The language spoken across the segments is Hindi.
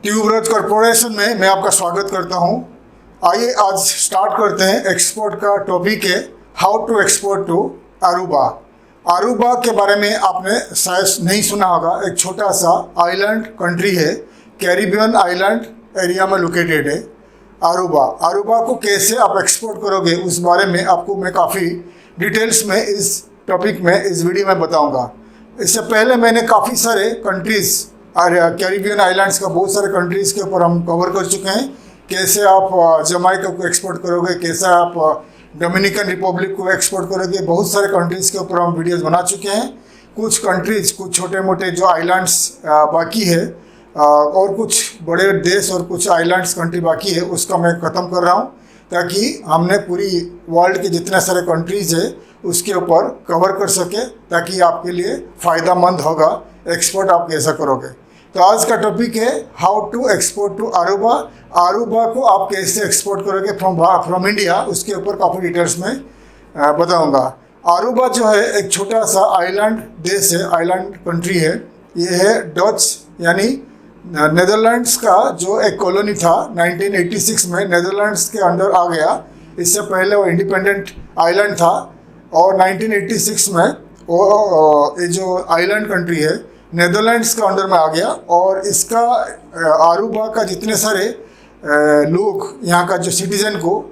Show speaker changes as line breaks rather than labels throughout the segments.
ट्यूबरोज कॉरपोरेशन में मैं आपका स्वागत करता हूं। आइए आज स्टार्ट करते हैं। एक्सपोर्ट का टॉपिक है how to export to Aruba. Aruba के बारे में आपने शायद नहीं सुना होगा। एक छोटा सा आइलैंड कंट्री है, कैरिबियन आइलैंड एरिया में लोकेटेड है अरूबा। अरूबा को कैसे आप एक्सपोर्ट करोगे उस बारे में आपको मैं काफ़ी डिटेल्स में इस टॉपिक में इस वीडियो में बताऊंगा। इससे पहले मैंने काफ़ी सारे कंट्रीज़ और कैरिबियन आइलैंड्स का बहुत सारे कंट्रीज़ के ऊपर हम कवर कर चुके हैं। कैसे आप जमाइका को एक्सपोर्ट करोगे, कैसे आप डोमिनिकन रिपब्लिक को एक्सपोर्ट करोगे, बहुत सारे कंट्रीज़ के ऊपर हम वीडियोस बना चुके हैं। कुछ कंट्रीज़, कुछ छोटे मोटे जो आइलैंड्स बाकी है और कुछ बड़े देश और कुछ आइलैंड्स कंट्री बाकी है, उसका मैं ख़त्म कर रहा हूँ ताकि हमने पूरी वर्ल्ड के जितने सारे कंट्रीज़ है उसके ऊपर कवर कर सके, ताकि आपके लिए फ़ायदा मंद होगा एक्सपोर्ट आप कैसा करोगे। तो आज का टॉपिक है how to export to Aruba. Aruba को आप कैसे एक्सपोर्ट करोगे फ्रॉम इंडिया, उसके ऊपर काफ़ी डिटेल्स में बताऊंगा। अरूबा जो है एक छोटा सा आइलैंड देश है, आइलैंड कंट्री है। ये है डच यानी नेदरलैंड्स का जो एक कॉलोनी था 1986 में नेदरलैंड्स के अंडर आ गया। इससे पहले वो इंडिपेंडेंट आइलैंड था और 1986 में वो ये जो आइलैंड कंट्री है नेदरलैंड्स के अंडर में आ गया। और इसका अरूबा का जितने सारे लोग, यहाँ का जो सिटीजन को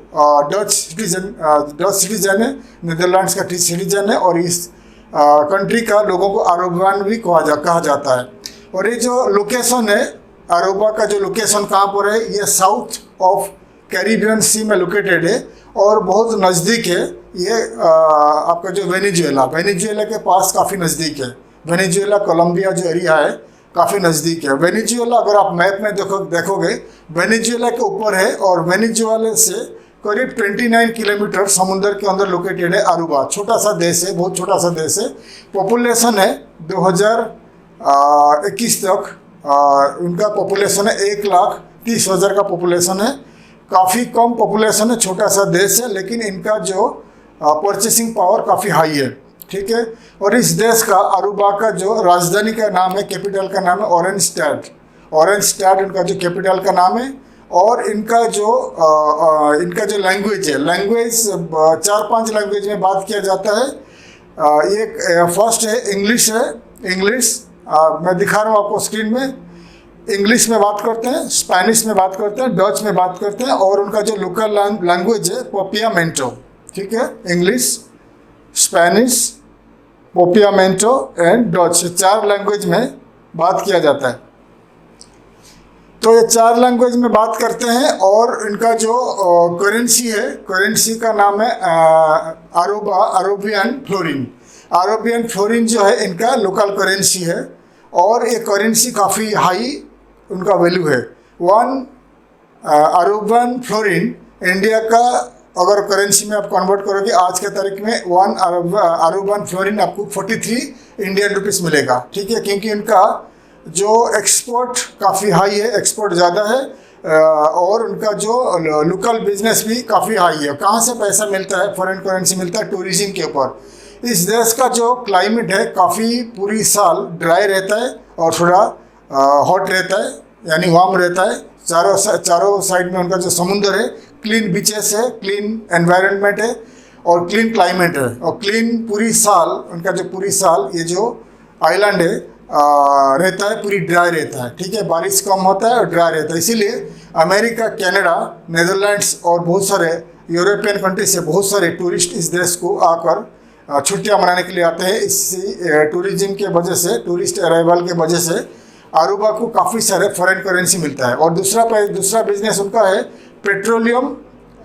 डच सिटीजन है, नेदरलैंड्स का सिटीजन है और इस कंट्री का लोगों को अरूबान भी कहा जाता है। और ये जो लोकेशन है अरूबा का, जो लोकेशन कहाँ पर है, ये साउथ ऑफ कैरिबियन सी में लोकेटेड है और बहुत नज़दीक है ये आपका जो वेनेजुएला के पास काफ़ी नज़दीक है। वेनेजुएला कोलंबिया जो एरिया है काफ़ी नज़दीक है। वेनेजुएला अगर आप मैप में देखोगे वेनेजुएला के ऊपर है और वेनेजुएला से करीब 29 किलोमीटर समुंदर के अंदर लोकेटेड है अरूबा। छोटा सा देश है, बहुत छोटा सा देश है। पॉपुलेशन है 2021 तक उनका पॉपुलेशन है 1,30,000 का पॉपुलेशन है। काफ़ी कम पॉपुलेशन है, छोटा सा देश है, लेकिन इनका जो परचेसिंग पावर काफ़ी हाई है, ठीक है। और इस देश का अरूबा का जो राजधानी का नाम है, कैपिटल का नाम है ओरेंजस्टाड। ओरेंजस्टाड इनका जो कैपिटल का नाम है। और इनका जो लैंग्वेज है, 4-5 लैंग्वेज में बात किया जाता है। ये फर्स्ट है इंग्लिश है। इंग्लिश मैं दिखा रहा हूँ आपको स्क्रीन में। इंग्लिश में बात करते हैं, स्पेनिश में बात करते हैं, डच में बात करते हैं और उनका जो लोकल लैंग्वेज है पोपियामेंटो, ठीक है। English, Spanish, Papiamento and Dutch, 4 language में बात किया जाता है। तो ये 4 लैंग्वेज में बात करते हैं। और इनका जो करेंसी है, करेंसी का नाम है अरेबियन फ्लोरिन। अरेबियन फ्लोरिन जो है इनका लोकल करेंसी है और ये करेंसी काफ़ी हाई उनका वैल्यू है। 1 अरेबियन फ्लोरिन इंडिया का अगर करेंसी में आप कन्वर्ट करोगे आज के तारीख में 1 अरेबियन फ्लोरिन आपको 43 इंडियन रुपीस मिलेगा, ठीक है। क्योंकि इनका जो एक्सपोर्ट काफ़ी हाई है, एक्सपोर्ट ज़्यादा है और उनका जो लोकल बिजनेस भी काफ़ी हाई है। कहाँ से पैसा मिलता है, फॉरेन करेंसी मिलता है टूरिज्म के ऊपर। इस देश का जो क्लाइमेट है काफ़ी पूरी साल ड्राई रहता है और थोड़ा हॉट रहता है, यानी वार्म रहता है। चारों साइड में उनका जो समुंदर है, क्लीन बीचेस है, क्लीन एनवायरनमेंट है और क्लीन क्लाइमेट है और क्लीन पूरी साल उनका जो पूरी साल ये जो आइलैंड है रहता है, पूरी ड्राई रहता है, ठीक है। बारिश कम होता है और ड्राई रहता है। इसीलिए अमेरिका, कनाडा, नेदरलैंड्स और बहुत सारे यूरोपियन कंट्री से बहुत सारे टूरिस्ट इस देश को आकर छुट्टियां मनाने के लिए आते हैं। इसी टूरिज्म के वजह से, टूरिस्ट अराइवल के वजह से अरूबा को काफ़ी सारे फॉरेन करेंसी मिलता है। और दूसरा बिजनेस उनका है पेट्रोलियम।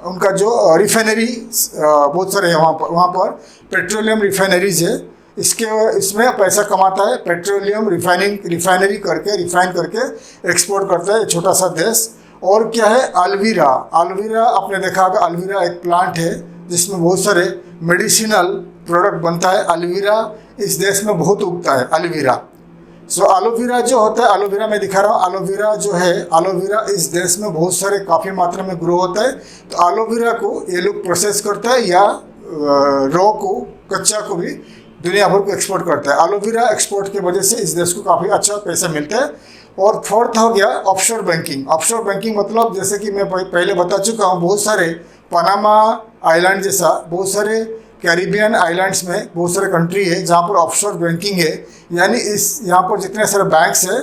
उनका जो रिफाइनरी बहुत सारे हैं वहाँ पर पेट्रोलियम रिफाइनरीज है। इसमें पैसा कमाता है। पेट्रोलियम रिफाइनरी करके रिफाइन करके एक्सपोर्ट करता है छोटा सा देश। और क्या है, अल्वीरा। अल्वीरा आपने देखा होगा, अल्वीरा एक प्लांट है जिसमें बहुत सारे मेडिसिनल प्रोडक्ट बनता है। एलोवेरा इस देश में बहुत उगता है, एलोवेरा। सो एलोवेरा जो होता है, एलोवेरा मैं दिखा रहा हूँ, एलोवेरा जो है, एलोवेरा इस देश में बहुत सारे काफ़ी मात्रा में ग्रो होता है। तो एलोवेरा को ये लोग प्रोसेस करता है या रॉ को, कच्चा को भी दुनिया भर को एक्सपोर्ट करता है। एलोवेरा एक्सपोर्ट की वजह से इस देश को काफ़ी अच्छा पैसा मिलता है। और फोर्थ हो गया ऑफशोर बैंकिंग। ऑफशोर बैंकिंग मतलब जैसे कि मैं पहले बता चुका हूँ, बहुत सारे पनामा आइलैंड जैसा बहुत सारे कैरिबियन आइलैंड्स में बहुत सारे कंट्री है जहाँ पर ऑफशोर बैंकिंग है, यानी इस यहाँ पर जितने सारे बैंक्स है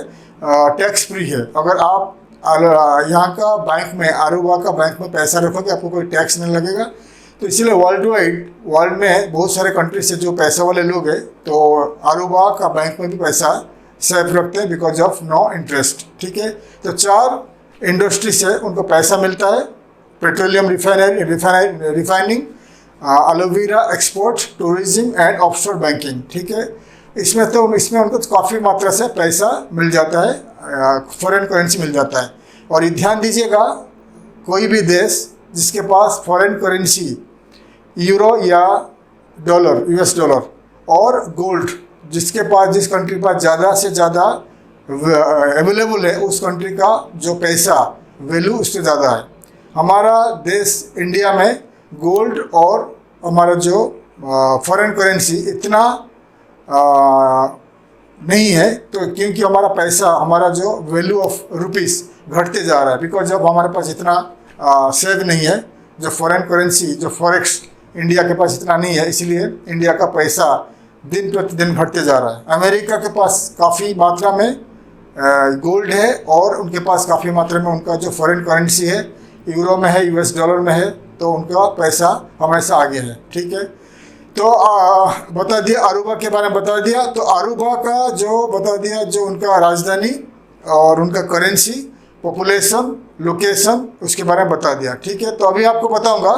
टैक्स फ्री है। अगर आप यहाँ का बैंक में, अरूबा का बैंक में पैसा रखोगे आपको कोई टैक्स नहीं लगेगा। तो इसीलिए वर्ल्ड में बहुत सारे कंट्री से जो पैसे वाले लोग हैं तो अरूबा का बैंक में भी पैसा सेफ रखते हैं बिकॉज ऑफ नो इंटरेस्ट। ठीक है, तो 4 इंडस्ट्री से उनको पैसा मिलता है, petroleum refining, aloe vera export, tourism and offshore banking. ठीक है, इसमें उनको काफ़ी मात्रा से पैसा मिल जाता है, फॉरेन करेंसी मिल जाता है। और ये ध्यान दीजिएगा, कोई भी देश जिसके पास फॉरेन करेंसी यूरो या डॉलर, यूएस डॉलर और गोल्ड जिस कंट्री के पास ज़्यादा से ज़्यादा अवेलेबल है, उस कंट्री का जो पैसा वैल्यू उससे ज़्यादा है। हमारा देश इंडिया में गोल्ड और हमारा जो फॉरेन करेंसी इतना नहीं है, तो क्योंकि हमारा पैसा, हमारा जो वैल्यू ऑफ रुपीस घटते जा रहा है बिकॉज जब हमारे पास इतना सेव नहीं है, जो फॉरेन करेंसी जो फॉरेक्स इंडिया के पास इतना नहीं है, इसलिए इंडिया का पैसा दिन प्रतिदिन घटते जा रहा है। अमेरिका के पास काफ़ी मात्रा में गोल्ड है और उनके पास काफ़ी मात्रा में उनका जो फॉरेन करेंसी है यूरो में है, यूएस डॉलर में है, तो उनका पैसा हमेशा आगे है। ठीक है, तो बता दिया अरूबा के बारे में बता दिया। तो अरूबा का जो बता दिया, जो उनका राजधानी और उनका करेंसी, पॉपुलेशन, लोकेशन, उसके बारे में बता दिया। ठीक है, तो अभी आपको बताऊंगा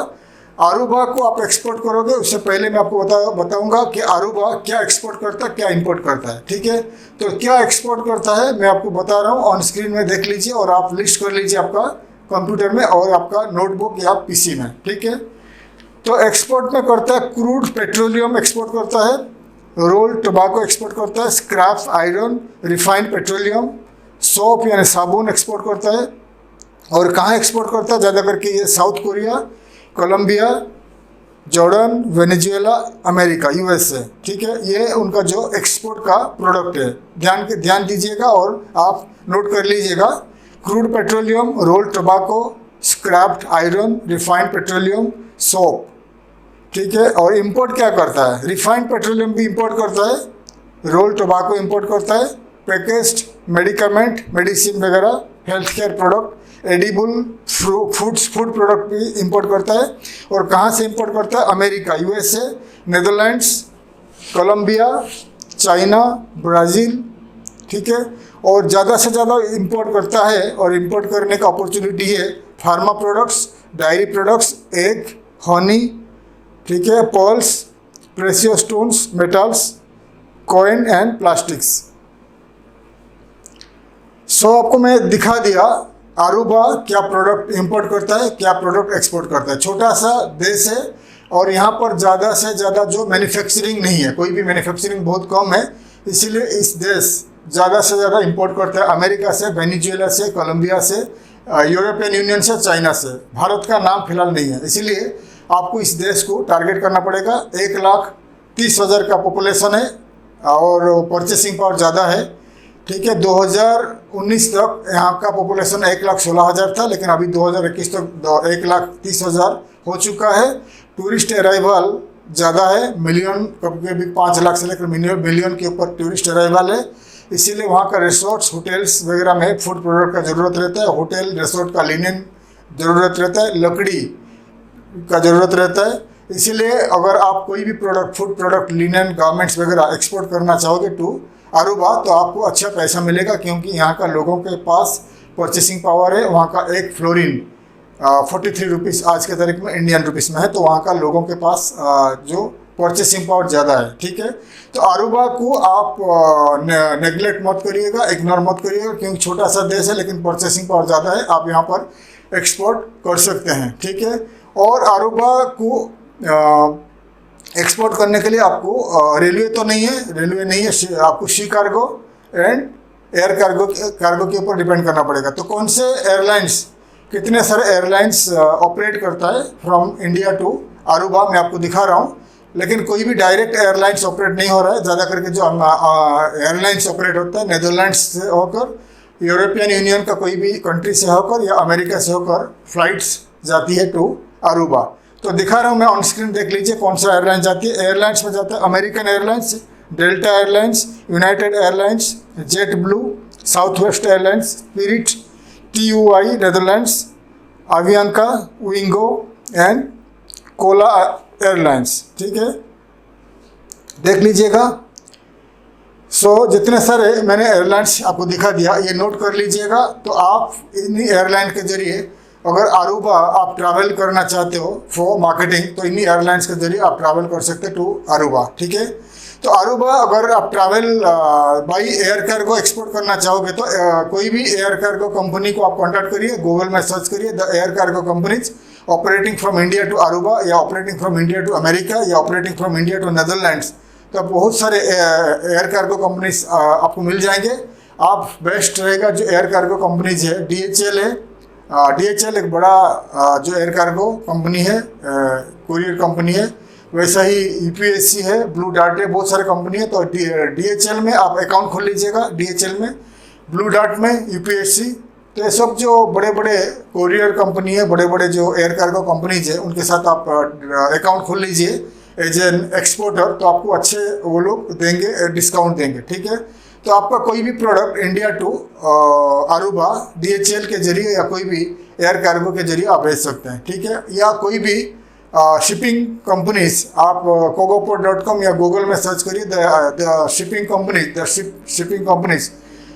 अरूबा को आप एक्सपोर्ट करोगे उससे पहले मैं आपको बताऊंगा कि अरूबा क्या एक्सपोर्ट करता है, क्या इंपोर्ट करता है। ठीक है, तो क्या एक्सपोर्ट करता है मैं आपको बता रहा हूँ, ऑन स्क्रीन में देख लीजिए और आप लिस्ट कर लीजिए आपका कंप्यूटर में और आपका नोटबुक या पीसी में। ठीक है, तो एक्सपोर्ट में करता है क्रूड पेट्रोलियम एक्सपोर्ट करता है, रोल टोबैको एक्सपोर्ट करता है, scrap iron, refined petroleum, soap यानी साबुन एक्सपोर्ट करता है। और कहाँ एक्सपोर्ट करता है ज़्यादा करके, ये South Korea, Colombia, Jordan, Venezuela, America, USA. ठीक है, ये उनका जो एक्सपोर्ट का प्रोडक्ट है, ध्यान दीजिएगा और आप नोट कर लीजिएगा। Crude petroleum, roll tobacco, scrapped iron, refined petroleum, soap. ठीक है, और इंपोर्ट क्या करता है, रिफाइंड पेट्रोलियम भी इंपोर्ट करता है, रोल टोबैको इंपोर्ट करता है, पैकेज्ड मेडिकामेंट, मेडिसिन वगैरह, health care product, edible food product भी इंपोर्ट करता है। और कहाँ से इंपोर्ट करता है, America, USA, Netherlands, Colombia, China, Brazil. ठीक है, और ज़्यादा से ज़्यादा इंपोर्ट करता है और इंपोर्ट करने का अपॉर्चुनिटी है pharma products, dairy products, egg, honey. ठीक है, pearls, precious stones, metals, coin and plastics. So आपको मैं दिखा दिया अरूबा क्या प्रोडक्ट इंपोर्ट करता है, क्या प्रोडक्ट एक्सपोर्ट करता है। छोटा सा देश है और यहाँ पर ज़्यादा से ज़्यादा जो मैन्युफैक्चरिंग नहीं है, कोई भी मैन्युफैक्चरिंग बहुत कम है, इसीलिए इस देश ज़्यादा से ज़्यादा इंपोर्ट करता है अमेरिका से, वेनेजुएला से, कोलंबिया से, यूरोपियन यूनियन से, चाइना से। भारत का नाम फिलहाल नहीं है, इसीलिए आपको इस देश को टारगेट करना पड़ेगा। 1,30,000 का पॉपुलेशन है और परचेसिंग पावर ज़्यादा है। ठीक है, 2019 तक यहाँ का पॉपुलेशन 1,16,000 था, लेकिन अभी 2021 तक 1,30,000 हो चुका है। टूरिस्ट अराइवल ज़्यादा है, मिलियन, कभी 5 लाख से लेकर मिलियन के ऊपर टूरिस्ट अराइवल है। इसीलिए वहाँ का रिसोर्ट्स, होटल्स वगैरह में फूड प्रोडक्ट का ज़रूरत रहता है, होटल रिसोर्ट का लिनन ज़रूरत रहता है, लकड़ी का ज़रूरत रहता है। इसीलिए अगर आप कोई भी product, food product, linen, garments वगैरह एक्सपोर्ट करना चाहोगे टू अरूबा, तो आपको अच्छा पैसा मिलेगा, क्योंकि यहाँ का लोगों के पास परचेसिंग पावर है। वहाँ का एक फ्लोरिन 43 रुपीज़ आज के तारीख में इंडियन रुपीज़ में है, तो वहाँ का लोगों के पास जो परचेसिंग पावर ज़्यादा है। ठीक है, तो अरूबा को आप नेग्लेक्ट मत करिएगा, इग्नोर मत करिएगा, क्योंकि छोटा सा देश है लेकिन परचेसिंग पावर ज़्यादा है, आप यहाँ पर एक्सपोर्ट कर सकते हैं। ठीक है, और अरूबा को एक्सपोर्ट करने के लिए आपको रेलवे तो नहीं है, आपको सी कार्गो एंड एयर कार्गो के ऊपर डिपेंड करना पड़ेगा। तो कौन से एयरलाइंस, कितने सारे एयरलाइंस ऑपरेट करता है फ्रॉम इंडिया टू अरूबा, मैं आपको दिखा रहा हूँ। लेकिन कोई भी डायरेक्ट एयरलाइंस ऑपरेट नहीं हो रहा है, ज़्यादा करके जो एयरलाइंस ऑपरेट होता है नेदरलैंड्स से होकर यूरोपियन यूनियन का कोई भी कंट्री से होकर या अमेरिका से होकर फ्लाइट्स जाती है टू अरूबा। तो दिखा रहा हूँ मैं ऑन स्क्रीन, देख लीजिए कौन सा एयरलाइन जाती है। एयरलाइंस में जाता है American Airlines, Delta Airlines, United Airlines, JetBlue, Southwest Airlines, Spirit, TUI Netherlands, Avianca, Wingo and Kola Airlines. ठीक है, देख लीजिएगा। जितने सारे मैंने एयरलाइंस आपको दिखा दिया, ये नोट कर लीजिएगा। तो आप इन्हीं एयरलाइन के जरिए अगर अरूबा आप ट्रैवल करना चाहते हो फॉर मार्केटिंग, तो इन्हीं एयरलाइंस के जरिए आप ट्रैवल कर सकते हो टू अरूबा। ठीक है, तो अरूबा अगर आप travel by air cargo export करना चाहोगे तो कोई भी एयर कार्गो कंपनी को आप कांटेक्ट करिए, गूगल में सर्च करिए the air cargo companies operating from India to Aruba, या operating from India to America, या operating from India to Netherlands. तो बहुत सारे एयर कार्गो कंपनीज आपको मिल जाएंगे। आप बेस्ट रहेगा जो एयर कार्गो कंपनीज है, DHL है। DHL एक बड़ा जो एयर कार्गो कंपनी है, कुरियर कंपनी है। वैसा ही UPSC है, ब्लू डार्ट है, बहुत सारे कंपनी है। तो DHL में आप अकाउंट खोल लीजिएगा, DHL में, ब्लू डार्ट में UPSC। तो ये सब जो बड़े बड़े कुरियर कंपनी है, बड़े बड़े जो एयर कार्गो कंपनीज है, उनके साथ आप अकाउंट खोल लीजिए एज एन एक्सपोर्टर। तो आपको अच्छे वो लोग देंगे, डिस्काउंट देंगे। ठीक है, तो आपका कोई भी product India to Aruba DHL के जरिए या कोई भी एयर कार्गो के जरिए आप भेज सकते हैं। ठीक है, या कोई भी शिपिंग कंपनीज आप kogoport.com या गूगल में सर्च करिए the shipping companies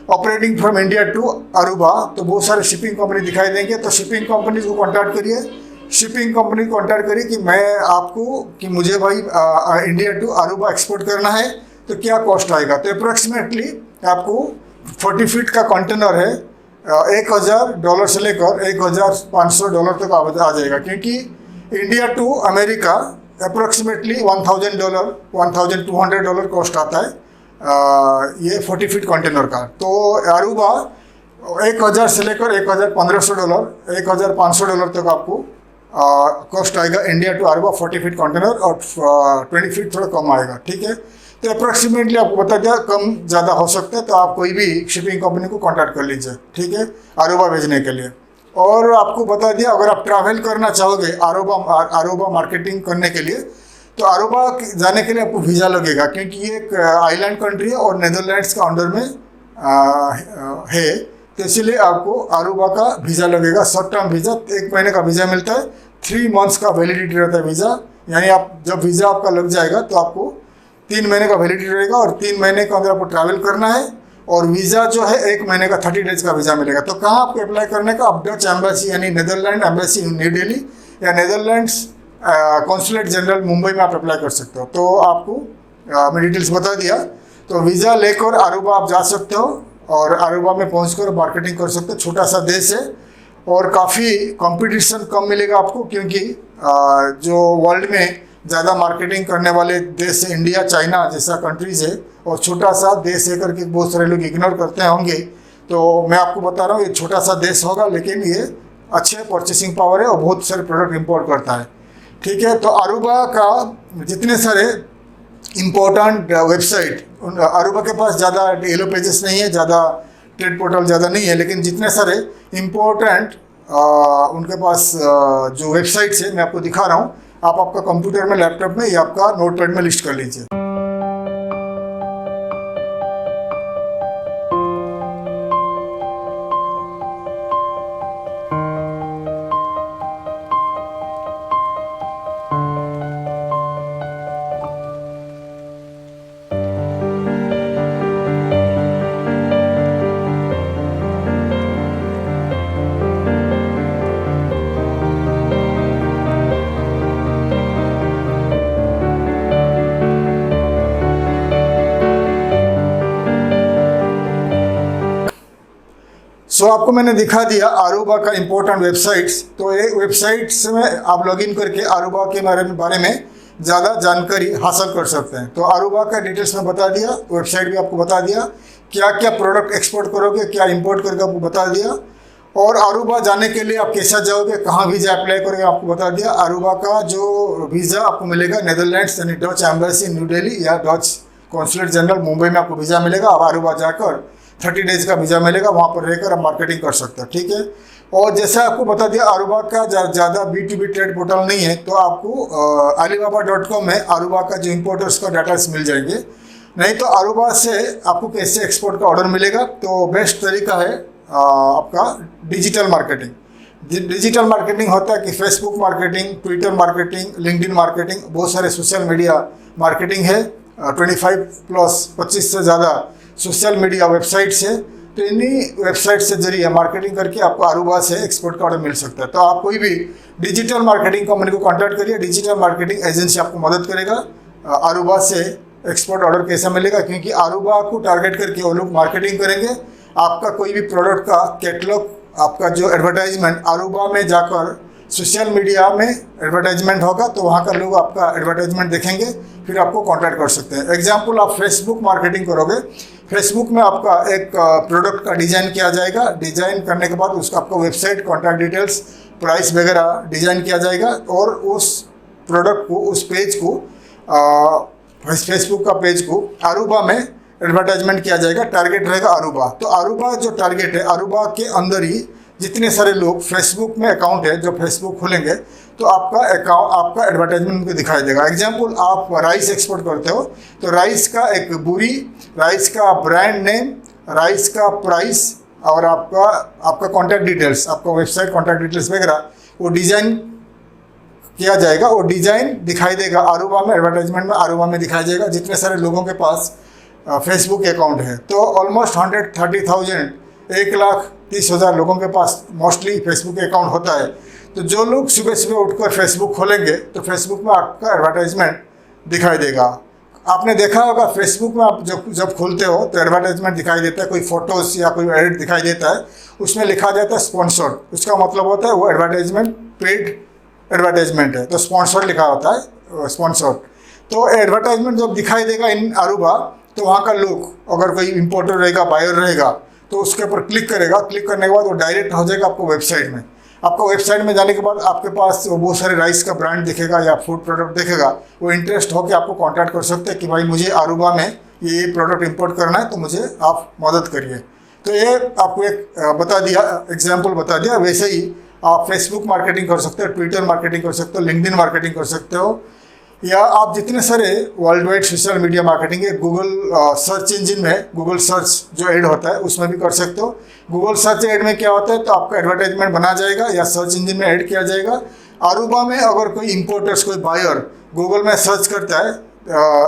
operating from India to Aruba. तो बहुत सारे शिपिंग कंपनी दिखाई देंगे। तो शिपिंग कंपनीज को कॉन्टैक्ट करिए, शिपिंग कंपनी को कॉन्टैक्ट करिए कि मैं आपको कि मुझे भाई इंडिया टू अरूबा एक्सपोर्ट करना है, तो क्या कॉस्ट आएगा। तो अप्रोक्सीमेटली आपको 40 फीट का कंटेनर है, $1000 से लेकर $1500 तक आ जाएगा, क्योंकि India to America approximately $1000 $1200 cost आता है ये 40 फीट कंटेनर का। तो अरूबा 1000 से लेकर $1500 $1500 तक आपको कॉस्ट आएगा India to Aruba 40 feet container, और 20 फीट थोड़ा कम आएगा। ठीक है, तो अप्रोक्सीमेटली आपको बता दिया, कम ज़्यादा हो सकता है। तो आप कोई भी शिपिंग कंपनी को कांटेक्ट कर लीजिए। ठीक है, अरूबा भेजने के लिए। और आपको बता दिया, अगर आप ट्रैवल करना चाहोगे अरूबा मार्केटिंग करने के लिए, तो अरूबा जाने के लिए आपको वीज़ा लगेगा, क्योंकि ये एक आइलैंड कंट्री है और नेदरलैंड्स का अंडर में है। तो इसलिए आपको अरूबा का वीज़ा लगेगा, शॉर्ट टर्म वीज़ा। 1 महीने का वीज़ा मिलता है, 3 मंथ्स का वैलिडिटी रहता है वीज़ा। यानी आप जब वीज़ा आपका लग जाएगा तो आपको 3 महीने का वैलिडिटी रहेगा, और 3 महीने के अंदर आपको ट्रैवल करना है। और वीज़ा जो है 1 महीने का 30 डेज का वीज़ा मिलेगा। तो कहाँ आपको अप्लाई करने का, आप डच एम्बेसी यानी नेदरलैंड एम्बेसी न्यू दिल्ली या नेदरलैंड्स कॉन्सुलेट जनरल मुंबई में आप अप्लाई कर सकते हो। तो आपको मैं डिटेल्स बता दिया। तो वीज़ा लेकर अरूबा आप जा सकते हो, और अरूबा में पहुंचकर मार्केटिंग कर सकते हो। छोटा सा देश है और काफ़ी कंपटीशन कम मिलेगा आपको, क्योंकि जो वर्ल्ड में ज़्यादा मार्केटिंग करने वाले देश है इंडिया, चाइना जैसा कंट्रीज़ है, और छोटा सा देश है करके बहुत सारे लोग इग्नोर करते होंगे। तो मैं आपको बता रहा हूँ, ये छोटा सा देश होगा, लेकिन ये अच्छे परचेसिंग पावर है और बहुत सारे प्रोडक्ट इंपोर्ट करता है। ठीक है, तो अरूबा का जितने सारे इम्पोर्टेंट वेबसाइट, अरूबा के पास ज़्यादा येलो पेजेस नहीं है, ज़्यादा ट्रेड पोर्टल ज़्यादा नहीं है, लेकिन जितने सारे इम्पोर्टेंट उनके पास जो वेबसाइट्स है मैं आपको दिखा रहा हूँ। आप आपका कंप्यूटर में, लैपटॉप में या आपका नोटपैड में लिस्ट कर लीजिए। आपको मैंने दिखा दिया अरूबा का इम्पोर्टेंट वेबसाइट्स। तो ये वेबसाइट्स में आप लॉगिन करके अरूबा के बारे में ज़्यादा जानकारी हासिल कर सकते हैं। तो अरूबा का डिटेल्स में बता दिया, वेबसाइट भी आपको बता दिया, क्या क्या प्रोडक्ट एक्सपोर्ट करोगे, क्या इंपोर्ट करके आपको बता दिया। और अरूबा जाने के लिए आप कैसा जाओगे, कहाँ वीज़ा अप्लाई करोगे आपको बता दिया। अरूबा का जो वीज़ा आपको मिलेगा नेदरलैंड्स यानी डच एम्बेसी न्यू दिल्ली या डच कॉन्सुलेट जनरल मुंबई में आपको वीज़ा मिलेगा। आप अरूबा जाकर 30 डेज का वीज़ा मिलेगा, वहाँ पर रहकर आप मार्केटिंग कर सकते हो, ठीक है। और जैसे आपको बता दिया, अरूबा का ज़्यादा B2B ट्रेड पोर्टल नहीं है, तो आपको alibaba.com में अरूबा का जो इम्पोर्टर्स का डाटास मिल जाएंगे। नहीं तो अरूबा से आपको कैसे एक्सपोर्ट का ऑर्डर मिलेगा, तो बेस्ट तरीका है आपका डिजिटल मार्केटिंग। डिजिटल मार्केटिंग होता है कि Facebook marketing, Twitter marketing, LinkedIn marketing, बहुत सारे सोशल मीडिया मार्केटिंग है। 25 से ज़्यादा सोशल मीडिया वेबसाइट्स है। तो इन्हीं वेबसाइट से जरिए मार्केटिंग करके आपको अरूबा से एक्सपोर्ट का ऑर्डर मिल सकता है। तो आप कोई भी डिजिटल मार्केटिंग कंपनी को कॉन्टैक्ट करिए, डिजिटल मार्केटिंग एजेंसी आपको मदद करेगा अरूबा से एक्सपोर्ट ऑर्डर कैसा मिलेगा, क्योंकि अरूबा को टारगेट करके वो लोग मार्केटिंग करेंगे। आपका कोई भी प्रोडक्ट का कैटलॉग, आपका जो एडवर्टाइजमेंट अरूबा में जाकर सोशल मीडिया में एडवर्टाइजमेंट होगा, तो वहाँ का लोग आपका एडवर्टाइजमेंट देखेंगे, फिर आपको कॉन्टैक्ट कर सकते हैं। एग्जाम्पल, आप फेसबुक मार्केटिंग करोगे, फेसबुक में आपका एक प्रोडक्ट का डिज़ाइन किया जाएगा। डिज़ाइन करने के बाद उसका आपका वेबसाइट, कॉन्टैक्ट डिटेल्स, प्राइस वगैरह डिज़ाइन किया जाएगा, और उस प्रोडक्ट को, उस पेज को, फेसबुक का पेज को अरूबा में एडवर्टाइजमेंट किया जाएगा। टारगेट रहेगा अरूबा। तो अरूबा जो टारगेट है, अरूबा के अंदर ही जितने सारे लोग फेसबुक में अकाउंट है, जो फेसबुक खोलेंगे, तो आपका एडवर्टाइजमेंट उनको दिखाई देगा। एग्जाम्पल, आप राइस एक्सपोर्ट करते हो, तो राइस का एक बुरी, राइस का ब्रांड नेम, राइस का प्राइस और आपका कॉन्टैक्ट डिटेल्स, आपका वेबसाइट कॉन्टैक्ट डिटेल्स वगैरह वो डिज़ाइन किया जाएगा। वो डिज़ाइन दिखाई देगा अरूबा में, एडवर्टाइजमेंट में अरूबा में दिखाई देगा। जितने सारे लोगों के पास फेसबुक अकाउंट है, तो ऑलमोस्ट 130,000, 1,30,000 लोगों के पास मोस्टली फेसबुक अकाउंट होता है। तो जो लोग सुबह सुबह उठकर फेसबुक खोलेंगे, तो फेसबुक में आपका एडवर्टाइजमेंट दिखाई देगा। आपने देखा होगा, फेसबुक में आप जब खोलते हो तो एडवर्टाइजमेंट दिखाई देता है, कोई फोटोज़ या कोई एड दिखाई देता है, उसमें लिखा जाता है स्पॉन्सर्ड। उसका मतलब होता है वो एडवर्टाइजमेंट पेड एडवर्टाइजमेंट है, तो स्पॉन्सर्ड लिखा होता है, स्पॉन्सर्ड। तो एडवर्टाइजमेंट जब दिखाई देगा इन अरूबा, तो वहाँ का लोग, अगर कोई इम्पोर्टर रहेगा, बायर रहेगा, तो उसके ऊपर क्लिक करेगा। क्लिक करने के बाद वो डायरेक्ट हो जाएगा आपको वेबसाइट में। आपको वेबसाइट में जाने के बाद आपके पास बहुत सारे राइस का ब्रांड दिखेगा या फूड प्रोडक्ट दिखेगा। वो इंटरेस्ट हो कि आपको कांटेक्ट कर सकते हैं कि भाई मुझे अरूबा में ये प्रोडक्ट इंपोर्ट करना है, तो मुझे आप मदद करिए। तो ये आपको एक बता दिया, एग्जाम्पल बता दिया। वैसे ही आप फेसबुक मार्केटिंग कर सकते हो, ट्विटर मार्केटिंग कर सकते हो, लिंक्डइन मार्केटिंग कर सकते हो, या आप जितने सारे world wide social media marketing है, गूगल सर्च इंजन में, गूगल सर्च जो ऐड होता है उसमें भी कर सकते हो। गूगल सर्च ऐड में क्या होता है, तो आपका एडवर्टाइजमेंट बना जाएगा या सर्च इंजन में ऐड किया जाएगा। अरूबा में अगर कोई इम्पोर्टर्स, कोई बायर गूगल में सर्च करता है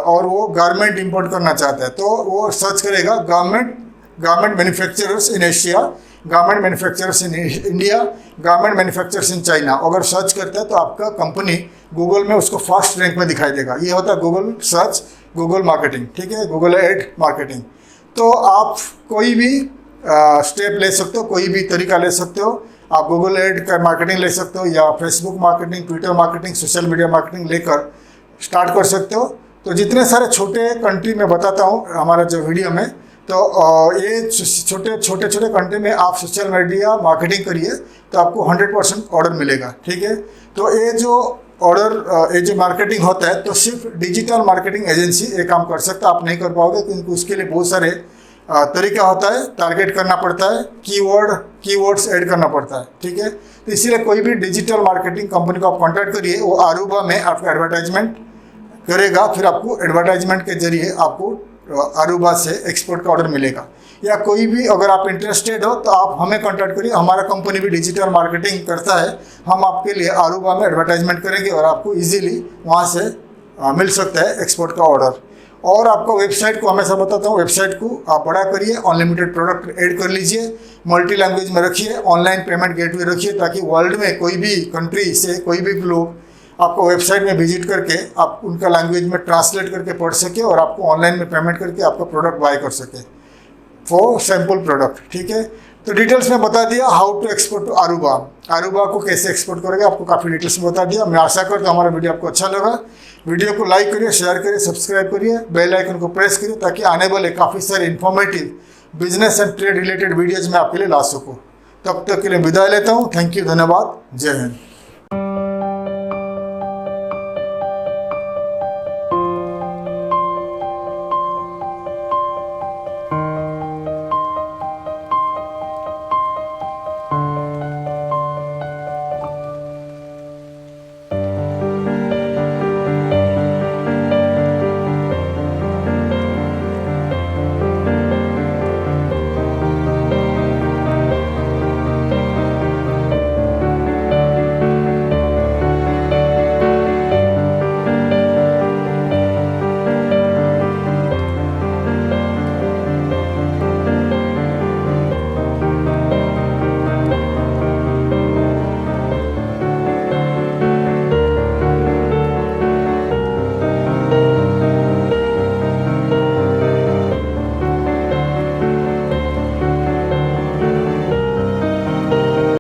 और वो गारमेंट इंपोर्ट करना चाहता है, तो वो सर्च करेगा garment manufacturers in Asia, garment manufacturers in India, garment manufacturers in China. अगर सर्च करता है तो आपका कंपनी गूगल में उसको फर्स्ट रैंक में दिखाई देगा। ये होता है गूगल सर्च, गूगल मार्केटिंग, ठीक है, गूगल एड मार्केटिंग। तो आप कोई भी स्टेप ले सकते हो, कोई भी तरीका ले सकते हो। आप गूगल एड का मार्केटिंग ले सकते हो, या Facebook marketing, Twitter marketing, social media marketing लेकर स्टार्ट कर सकते हो। तो जितने सारे छोटे कंट्री में बताता हूँ हमारा जो वीडियो में, तो ये छोटे कंट्री में आप सोशल मीडिया मार्केटिंग करिए, तो आपको 100% ऑर्डर मिलेगा, ठीक है। तो ये जो ऑर्डर, ये जो मार्केटिंग होता है, तो सिर्फ डिजिटल मार्केटिंग एजेंसी ये काम कर सकता है। आप नहीं कर पाओगे, क्योंकि उसके लिए बहुत सारे तरीका होता है। टारगेट करना पड़ता है, कीवर्ड्स ऐड करना पड़ता है, ठीक है। तो इसीलिए कोई भी डिजिटल मार्केटिंग कंपनी को आप कॉन्टैक्ट करिए, वो अरूबा में आपका एडवर्टाइजमेंट करेगा। फिर आपको एडवर्टाइजमेंट के जरिए आपको अरूबा से एक्सपोर्ट का ऑर्डर मिलेगा। या कोई भी, अगर आप इंटरेस्टेड हो तो आप हमें कांटेक्ट करिए। हमारा कंपनी भी डिजिटल मार्केटिंग करता है। हम आपके लिए अरूबा में एडवर्टाइजमेंट करेंगे और आपको इजीली वहाँ से मिल सकता है एक्सपोर्ट का ऑर्डर। और आपको वेबसाइट को हमेशा बताता हूँ, वेबसाइट को आप बड़ा करिए, अनलिमिटेड प्रोडक्ट ऐड कर लीजिए, मल्टी लैंग्वेज में रखिए, ऑनलाइन पेमेंट गेटवे रखिए, ताकि वर्ल्ड में कोई भी कंट्री से कोई भी लोग आपको वेबसाइट में विजिट करके आप उनका लैंग्वेज में ट्रांसलेट करके पढ़ सके और आपको ऑनलाइन में पेमेंट करके आपका प्रोडक्ट बाय कर सके फॉर सैम्पल प्रोडक्ट, ठीक है। तो डिटेल्स में बता दिया how to export to Aruba. Aruba को कैसे एक्सपोर्ट करेंगे आपको काफ़ी डिटेल्स में बता दिया। मैं आशा करता हूँ हमारा वीडियो आपको अच्छा लगा। वीडियो को लाइक करिए, शेयर करिए, सब्सक्राइब करिए, बेल आइकन को प्रेस करिए, ताकि आने वाले काफ़ी सारे informative business and trade related videos में आपके लिए ला सकूँ। तब तक के लिए विदाई लेता हूँ। थैंक यू, धन्यवाद, जय हिंद।